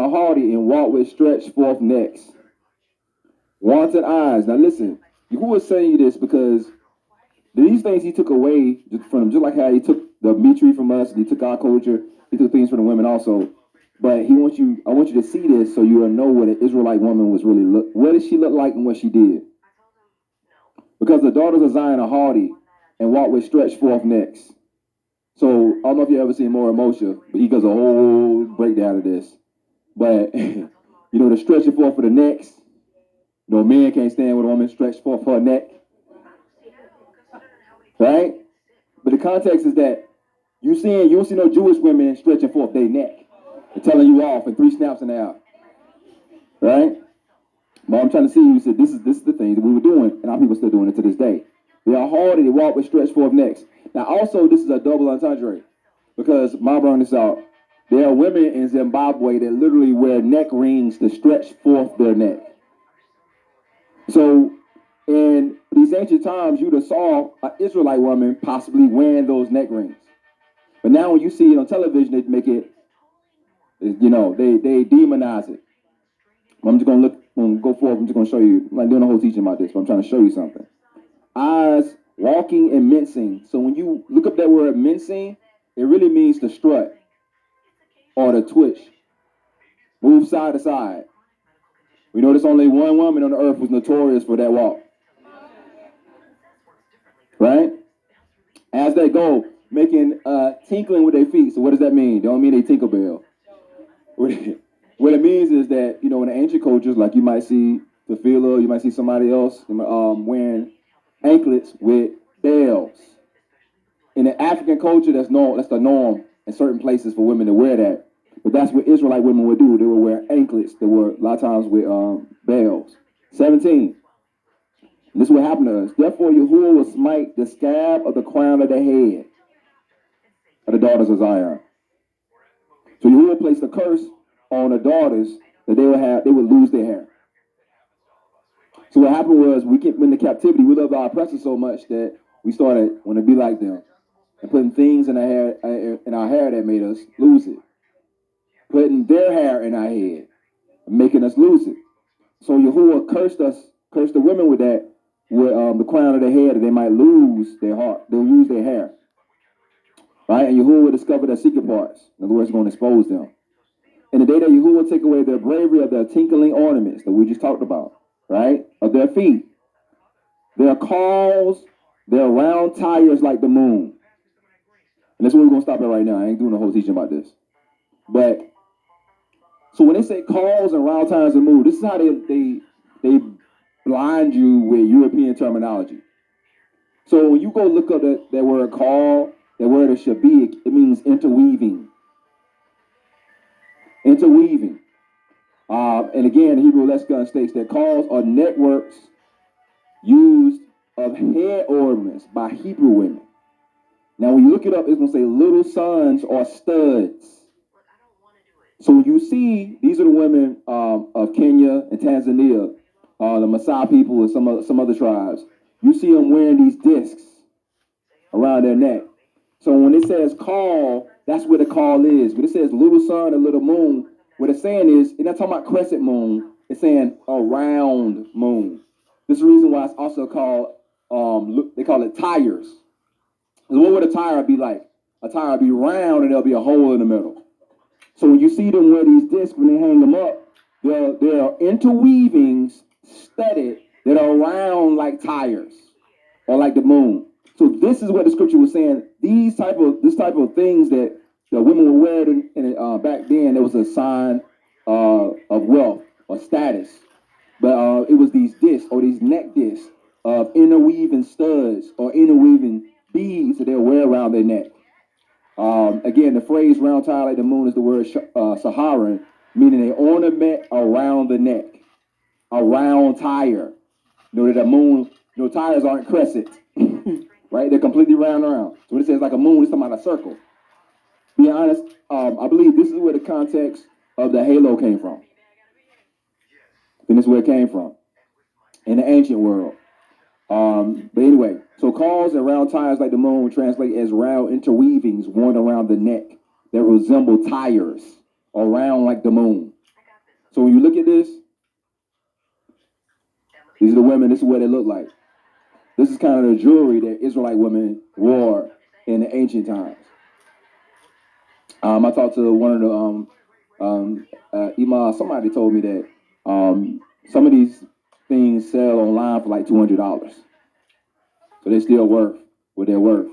are haughty and walk with stretched forth necks, wanton eyes. Now listen, Yahuwah is saying this because these things he took away from them, just like how he took the meat tree from us, and he took our culture, he took things from the women also. But I want you to see this so you will know what an Israelite woman was really what did she look like and what she did. Because the daughters of Zion are haughty and walk with stretched forth necks. So I don't know if you ever seen more emotion, but he does a whole breakdown of this. But the stretching forth for the necks. Men can't stand when a woman stretched forth her neck. Right? But the context is that you don't see no Jewish women stretching forth their neck and telling you off in 3 snaps an hour. Right? But I'm trying to see you said this is the thing that we were doing, and our people are still doing it to this day. They are hard and they walk with stretched forth necks. Now also this is a double entendre, because my bring this out. There are women in Zimbabwe that literally wear neck rings to stretch forth their neck. So in these ancient times, you'd have saw an Israelite woman possibly wearing those neck rings. But now when you see it on television, they make it, they demonize it. I'm just going to go forward. I'm just going to show you. I'm not doing a whole teaching about this, but I'm trying to show you something. Eyes, walking and mincing. So when you look up that word mincing, it really means to strut or to twitch. Move side to side. We know there's only one woman on the earth who's notorious for that walk. Right? As they go, making tinkling with their feet. So what does that mean? Don't mean they tinkle bell. What it means is that, in the ancient cultures, like you might see Tefillah, you might see somebody else wearing anklets with bells. In the African culture, that's the norm in certain places for women to wear that. But that's what Israelite women would do. They would wear anklets that were a lot of times with bells. 17. And this is what happened to us. Therefore, Yahuwah will smite the scab of the crown of the head of the daughters of Zion. So Yahuwah placed a curse on the daughters that they would lose their hair. So what happened was in the captivity, we loved our oppressors so much that we started wanting to be like them and putting things in our hair that made us lose it. Putting their hair in our head and making us lose it. So Yahuwah cursed the women with that, with the crown of their head, that they might lose their heart. They'll lose their hair. Right? And Yahuwah discovered their secret parts. In other words, going to expose them. In the day that Yahuwah will take away their bravery of their tinkling ornaments that we just talked about, right? Of their feet. Their calls, their round tires like the moon. And that's where we're going to stop at right now. I ain't doing a whole teaching about this. But, so when they say calls and round tires and moon, this is how they blind you with European terminology. So when you go look up that word call, that word is shabik, it means interweaving. Interweaving. And again, the Hebrew lexicon states that calls are networks used of head ornaments by Hebrew women. Now, when you look it up, it's going to say little sons or studs. So when you see, these are the women of Kenya and Tanzania, the Maasai people and some other tribes. You see them wearing these discs around their neck. So when it says call, that's what the call is. When it says little sun and little moon, what it's saying is, it's not talking about crescent moon, it's saying a round moon. This is the reason why it's also called, they call it tires. So what would a tire be like? A tire would be round and there'll be a hole in the middle. So when you see them wear these discs, when they hang them up, there are interweavings studded that are round like tires or like the moon. So this is what the scripture was saying. This type of things that the women would wear back then, there was a sign of wealth or status. But it was these discs or these neck discs of interweaving studs or interweaving beads that they'll wear around their neck. Again, the phrase round tire like the moon is the word Saharan, meaning an ornament around the neck. A round tire. That the moon, tires aren't crescent. Right? They're completely round around. So when it says like a moon, it's talking about a circle. Be honest, I believe this is where the context of the halo came from. And this is where it came from in the ancient world. But anyway, so calls and round tires like the moon translate as round interweavings worn around the neck that resemble tires or round like the moon. So when you look at this, these are the women. This is what they look like. This is kind of the jewelry that Israelite women wore in the ancient times. I talked to one of the somebody told me that some of these things sell online for like $200. So they're still worth what they're worth.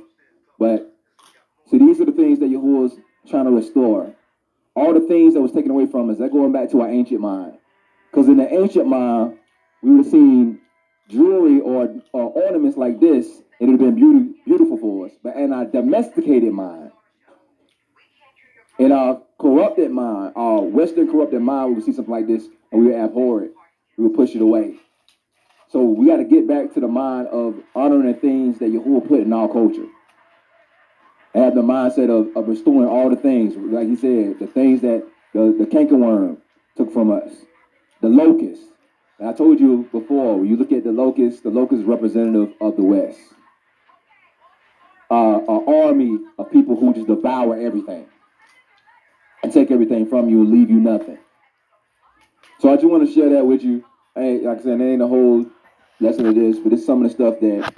But see, these are the things that Yahuwah's trying to restore. All the things that was taken away from us, they're going back to our ancient mind. Because in the ancient mind, we would have seen jewelry or ornaments like this, and it would have been beautiful for us. But in our domesticated mind, in our corrupted mind, our Western corrupted mind, we would see something like this, and we would abhor it. We would push it away. So we got to get back to the mind of honoring the things that Yahuwah put in our culture. And have the mindset of restoring all the things, like he said, the things that the cankerworm took from us, the locust. And I told you before, when you look at the locust is representative of the West. An army of people who just devour everything and take everything from you and leave you nothing. So I just want to share that with you. Hey, like I said, there ain't a whole lesson of this, but it's some of the stuff that